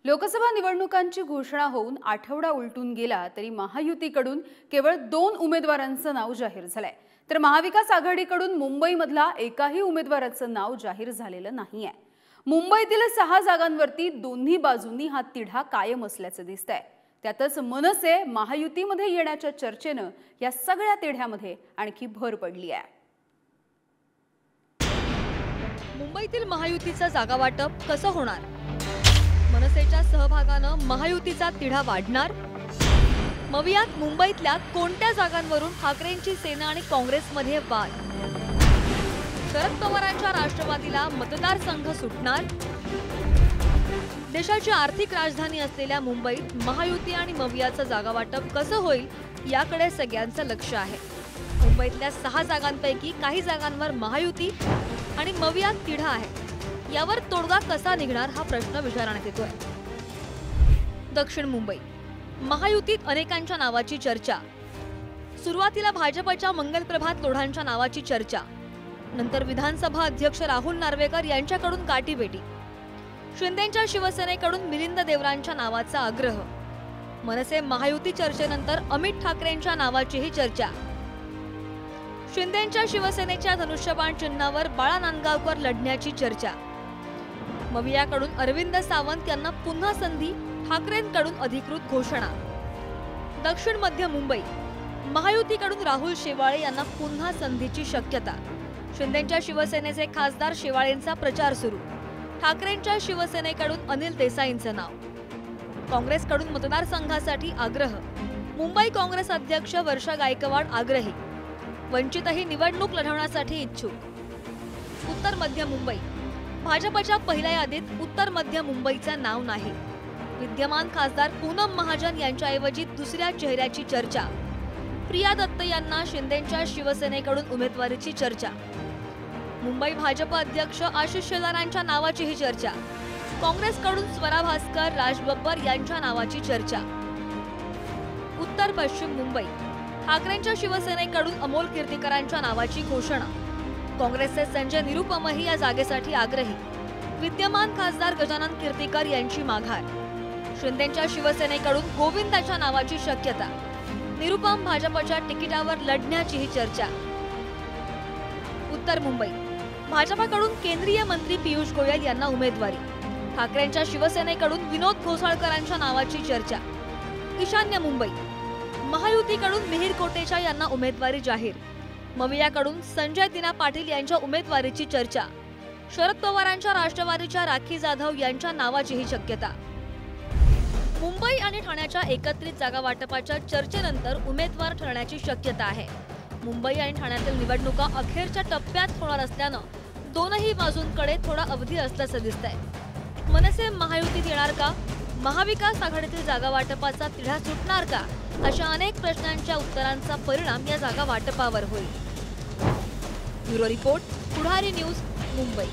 लोकसभा निवडणुकांची घोषणा होऊन आठवडा उलटून गेला तरी महायुतीकडून केवळ 2 उमेदवारांचं नाव जाहीर झालंय, तर महाविकास आघाडीकडून मुंबईमधला एकाही उमेदवाराचं नाव जाहीर झालेलं नाहीये। मुंबईतील 6 जागांवरती दोन्ही बाजूंनी हा तिढा कायम असल्याचं दिसतंय। त्यातच मनसे महायुतीमध्ये येण्याच्या चर्चेनं या सगळ्या तिढ्यामध्ये आणखी भर पडली आहे। मुंबईतील महायुतीचं जागा वाटप कसं होणार? मनसेच्या सहभागानं महायुतीचा तिढा वाढणार? मवियात मुंबईतल्या कोणत्या जागांवरून ठाकरेंची सेना आणि काँग्रेसमध्ये वाद? शरद पवारांच्या राष्ट्रवादीला मतदारसंघ सुटणार? देशाची आर्थिक राजधानी असलेल्या मुंबईत महायुती आणि मवियाचं जागा वाटप कसं होईल याकडे सगळ्यांचं लक्ष आहे। मुंबईतल्या 6 जागांपैकी काही जागांवर महायुती आणि मवियात तिढा आहे। यावर तोडगा कसा निघणार हा प्रश्न विचारण्यात येतोय। दक्षिण मुंबई महायुतीत अनेकांच्या नावाची चर्चा। सुरुवातीला भाजपच्या मंगलप्रभात लोढांच्या नावाची चर्चा, नंतर विधानसभा अध्यक्ष राहुल नार्वेकर यांच्याकडून गाठीभेटी, शिंदेंच्या शिवसेनेकडून मिलिंद देवरांच्या नावाचा आग्रह, मनसे महायुती चर्चेनंतर अमित ठाकरेंच्या नावाचीही चर्चा, शिंदेंच्या शिवसेनेच्या धनुष्यबाण चिन्हावर बाळा नांदगावकर लढण्याची चर्चा, मवियाकडून अरविंद सावंत यांना पुन्हा संधी, ठाकरेंकडून अधिकृत घोषणा। दक्षिण मध्य मुंबई महायुतीकडून राहुल शेवाळे यांना पुन्हा संधीची शक्यता, शिंदेंच्या शिवसेनेचे खासदार शेवाळेंचा प्रचार सुरू, ठाकरेंच्या शिवसेनेकडून अनिल देसाईंचं नाव, काँग्रेसकडून मतदारसंघासाठी आग्रह, मुंबई काँग्रेस अध्यक्ष वर्षा गायकवाड आग्रही, वंचितही निवडणूक लढवण्यासाठी इच्छुक। उत्तर मध्य मुंबई भाजपच्या पहिल्या यादीत उत्तर मध्य मुंबईचं नाव नाही, विद्यमान खासदार पूनम महाजन यांच्याऐवजी दुसऱ्या चेहऱ्याची चर्चा, प्रिया दत्त यांना शिंदेंच्या शिवसेनेकडून उमेदवारीची चर्चा, मुंबई भाजप अध्यक्ष आशिष शेलारांच्या नावाचीही चर्चा, काँग्रेसकडून स्वरा भास्कर, राज बब्बर यांच्या नावाची चर्चा। उत्तर पश्चिम मुंबई ठाकरेंच्या शिवसेनेकडून अमोल कीर्तीकरांच्या नावाची घोषणा, काँग्रेसचे संजय निरुपमही या जागेसाठी आग्रही, विद्यमान खासदार गजानन कीर्तीकर यांची माघार, शिंदेंच्या शिवसेनेकडून गोविंदाच्या नावाची शक्यता, निरुपम भाजपच्या तिकिटावर लढण्याचीही चर्चा। उत्तर मुंबई भाजपकडून केंद्रीय मंत्री पियुष गोयल यांना उमेदवारी, ठाकरेंच्या शिवसेनेकडून विनोद घोसाळकरांच्या नावाची चर्चा। ईशान्य मुंबई महायुतीकडून मिहिर कोटेचा यांना उमेदवारी जाहीर, मवियाकडून संजय दिना पाटील यांच्या उमेदवारीची चर्चा, शरद पवारांच्या राष्ट्रवादीच्या राखी जाधव यांच्या नावाचीही शक्यता। मुंबई आणि ठाण्याच्या एकत्रित जागा वाटपाच्या चर्चेनंतर उमेदवार ठरण्याची शक्यता आहे। मुंबई आणि ठाण्यातील निवडणुका अखेरच्या टप्प्यात होणार असल्यानं दोनही बाजूंकडे थोडा अवधी असल्याचं दिसतंय। मनसे महायुतीत येणार का? महाविकास आघाडीतील जागा वाटपाचा तिढा सुटणार का? अशा अनेक प्रश्नांच्या उत्तरांचा परिणाम या जागा वाटपावर होईल। ब्युरो रिपोर्ट, पुढारी न्यूज, मुंबई।